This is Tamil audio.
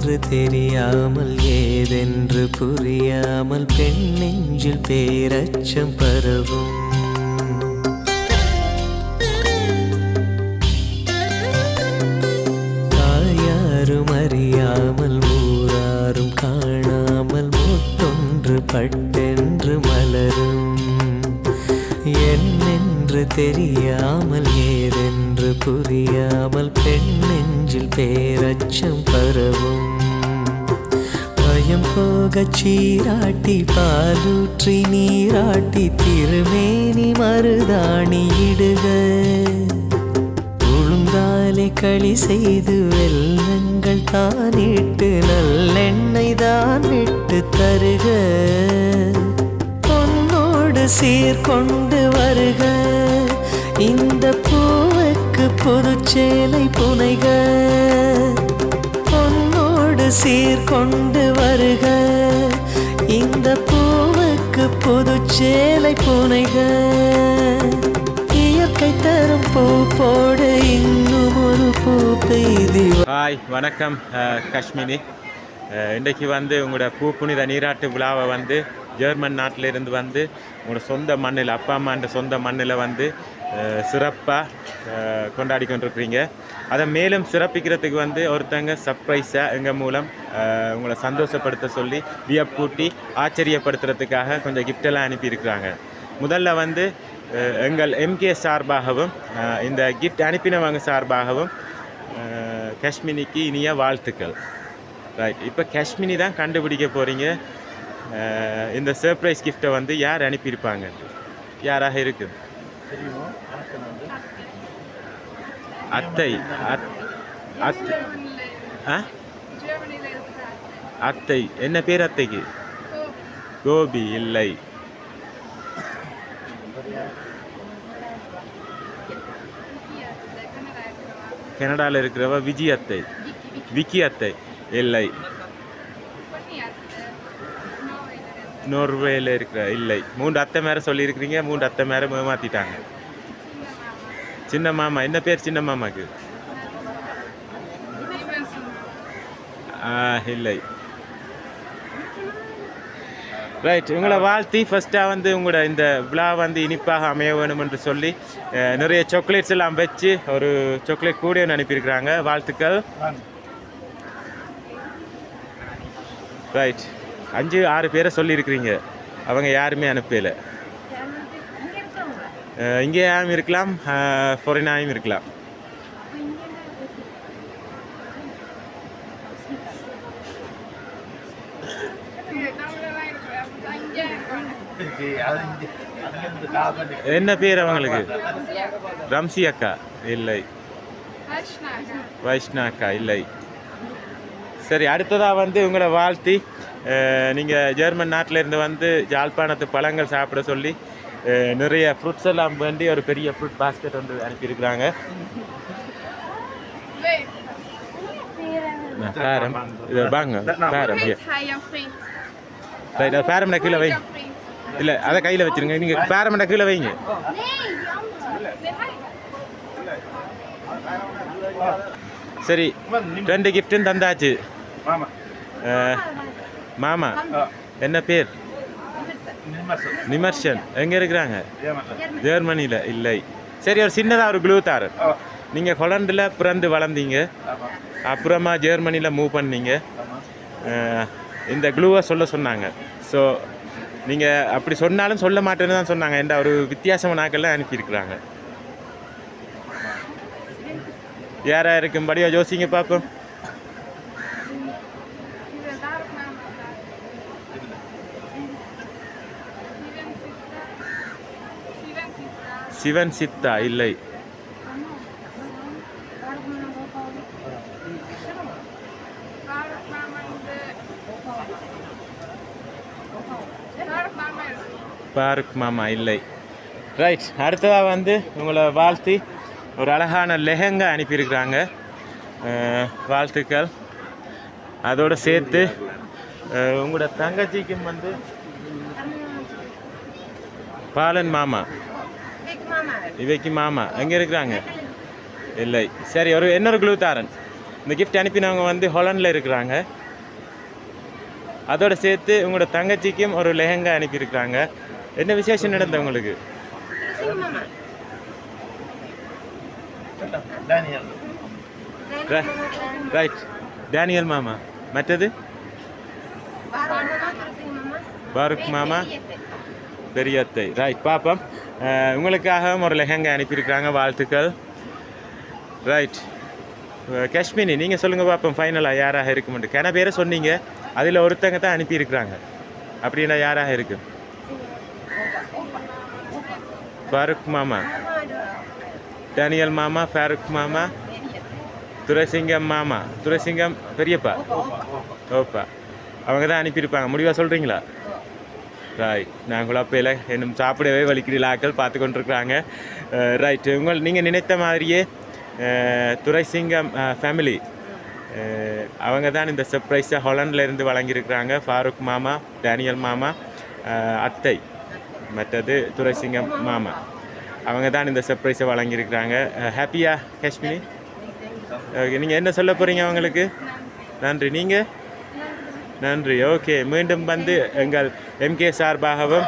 என்னென்று தெரியாமல் ஏதென்று புரியாமல் பெண் நெஞ்சில் பேரச்சம் பரவும். தாயாரும் அறியாமல் ஊராரும் காணாமல் முத்தொன்று பட்டென்று மலரும். என்னென்று தெரியாமல் ஏதென்று புரியாமல் பெண் நெஞ்சில் பேரச்சம் பரவும். பயம் போகச் சீராட்டி பாலூற்றி நீராட்டி திருமேனி மருதாணி இடுக. உளுந்தாலே களி செய்து வெல்லங்கள் தானிட்டு நல்லெண்ணெய் தான் விட்டு தருக. சீர்கொண்டு வருக இந்த பூவுக்கு புதுச்சேலை புனைக. பொன்னோடு சீர்கொண்டு வருக இந்த பூவுக்கு புதுச்சேலை புனைக. இயற்கை தரும் பூ போடு இன்னும் ஒரு பூ பெய்தி. ஹாய், வணக்கம் காஷ்மினி. இன்றைக்கு உங்களோட பூ புனித நீராட்டு விழாவை ஜெர்மன் நாட்டிலிருந்து உங்களோட சொந்த மண்ணில் அப்பா அம்மான்ற சொந்த மண்ணில் சிறப்பாக கொண்டாடி கொண்டிருக்கிறீங்க. அதை மேலும் சிறப்பிக்கிறதுக்கு ஒருத்தங்க சர்ப்ரைஸாக எங்கள் மூலம் உங்களை சந்தோஷப்படுத்த சொல்லி வியப்பூட்டி ஆச்சரியப்படுத்துறதுக்காக கொஞ்சம் கிஃப்டெல்லாம் அனுப்பியிருக்கிறாங்க. முதல்ல எங்கள் எம்கே சார்பாகவும் இந்த கிஃப்ட் அனுப்பினவங்க சார்பாகவும் காஷ்மினிக்கு இனிய வாழ்த்துக்கள். ரைட், இப்போ காஷ்மினி தான் கண்டுபிடிக்க போகிறீங்க இந்த சர்ப்ரைஸ் கிஃப்டை யார் அனுப்பியிருப்பாங்க, யாராக இருக்குது? அத்தை அத்தை என்ன பேர் அத்தைக்கு? கோபி இல்லை. கனடாவில் இருக்கிறவ விஜி அத்தை, விக்கி அத்தை இல்லை. நோர்வேல இருக்கிற இல்லை. 3 அத்தை மேலே சொல்லியிருக்கிறீங்க, 3 அத்தை மேலே ஏமாற்றிட்டாங்க. சின்ன மாமா என்ன பேர் சின்ன மாமாக்கு? இல்லை. ரைட், உங்களை வாழ்த்தி ஃபஸ்ட்டாக உங்களோட இந்த விழா இனிப்பாக அமைய வேணும் என்று சொல்லி நிறைய சாக்லேட்ஸ் எல்லாம் வச்சு ஒரு சாக்லேட் கூட அனுப்பியிருக்கிறாங்க. வாழ்த்துக்கள். ரைட், 5-6 பேரை சொல்லியிருக்கிறீங்க, அவங்க யாருமே அனுப்பலை. இங்கே யாரும் இருக்கலாம், ஃபாரினாயும் இருக்கலாம். என்ன பேர் அவங்களுக்கு? ரம்சி அக்கா இல்லை. வைஷ்ணா அக்கா இல்லை. சரி, அடுத்ததாக உங்களை வாழ்த்தி நீங்கள் ஜெர்மன் நாட்டிலேருந்து யாழ்ப்பாணத்து பழங்கள் சாப்பிட சொல்லி நிறைய ஃப்ரூட்ஸ் எல்லாம் வேண்டி ஒரு பெரிய ஃப்ரூட் பாஸ்கெட் அனுப்பியிருக்கிறாங்க. பேரம் இது வாங்க, பேரம் ரைட். அது பேரம்னா கீழே வைங்க. இல்லை, அதை கையில் வச்சுருங்க. நீங்கள் பேரம்னா கீழே வைங்க. சரி, 2 கிஃப்ட்டும் தந்தாச்சு. மாமா என்ன பேர்? நிமர்ஷன். எங்கே இருக்கிறாங்க? ஜெர்மனியில் இல்லை. சரி, ஒரு சின்னதாக ஒரு க்ளூ தாரு. நீங்கள் ஹொலண்டில் பிறந்து வளர்ந்தீங்க, அப்புறமா ஜெர்மனியில் மூவ் பண்ணீங்க. இந்த க்ளூவை சொல்ல சொன்னாங்க. ஸோ நீங்கள் அப்படி சொன்னாலும் சொல்ல மாட்டேன்னு தான் சொன்னாங்க. என்ற ஒரு வித்தியாசமான நாட்கள்லாம் அனுப்பியிருக்கிறாங்க. யாராக இருக்கும்படியா யோசிங்க பார்ப்போம். சிவன் சித்தா இல்லை. பாருக் மாமா இல்லை. ரைட், அடுத்ததாக உங்களை வாழ்த்தி ஒரு அழகான லெஹங்கா அனுப்பியிருக்கிறாங்க. வாழ்த்துக்கள். அதோடு சேர்த்து உங்களோட தங்கச்சிக்கும் பாலன் மாமா, இவைக்கு மாமா எங்கே இருக்கிறாங்க? இல்லை. சரி, இன்னொரு க்ளூ தாரன். இந்த கிஃப்ட் அனுப்பினவங்க வந்து ஹாலண்டில் இருக்கிறாங்க. அதோடு சேர்த்து உங்களோட தங்கச்சிக்கும் ஒரு லெஹங்கா அனுப்பியிருக்கிறாங்க. என்ன விசேஷம் நடந்த உங்களுக்கு? ரைட், டேனியல் மாமா. மற்றது பாருக் மாமா, பெரியத்தை. ரைட், பாப்போம். உங்களுக்காக ஒரு லெஹங்கா அனுப்பியிருக்கிறாங்க, வாழ்த்துக்கள். ரைட், காஷ்மினி நீங்கள் சொல்லுங்கள் பார்ப்போம் ஃபைனலாக யாராக இருக்குமெண்டு. கிண பேரை சொன்னீங்க, அதில் ஒருத்தங்க தான் அனுப்பியிருக்கிறாங்க. அப்படின்னா யாராக இருக்கு? ஃபாரூக் மாமா, டேனியல் மாமா, ஃபாரூக் மாமா, துரைசிங்கம் மாமா, துரைசிங்கம் பெரியப்பா, ஓப்பா, அவங்க தான் அனுப்பியிருப்பாங்க. முடிவாக சொல்கிறீங்களா? ரைட், நாங்களும் அப்போல இன்னும் சாப்பிடவே வலிக்கிறீர்கள் ஆக்கள் பார்த்து கொண்டிருக்கிறாங்க. ரைட், நீங்கள் நினைத்த மாதிரியே துரைசிங்கம் ஃபேமிலி அவங்க தான் இந்த சர்ப்ரைஸை ஹாலண்டில் வழங்கியிருக்கிறாங்க. ஃபாரூக் மாமா, டேனியல் மாமா, அத்தை, மற்றது துரைசிங்கம் மாமா, அவங்க தான் இந்த சர்ப்ரைஸை வழங்கியிருக்கிறாங்க. ஹாப்பியா காஷ்மினி? நீங்கள் என்ன சொல்ல போகிறீங்க அவங்களுக்கு? நன்றி. நீங்கள்? நன்றி. ஓகே, மீண்டும் வந்து எங்கள் எம்கே சார்பாகவும்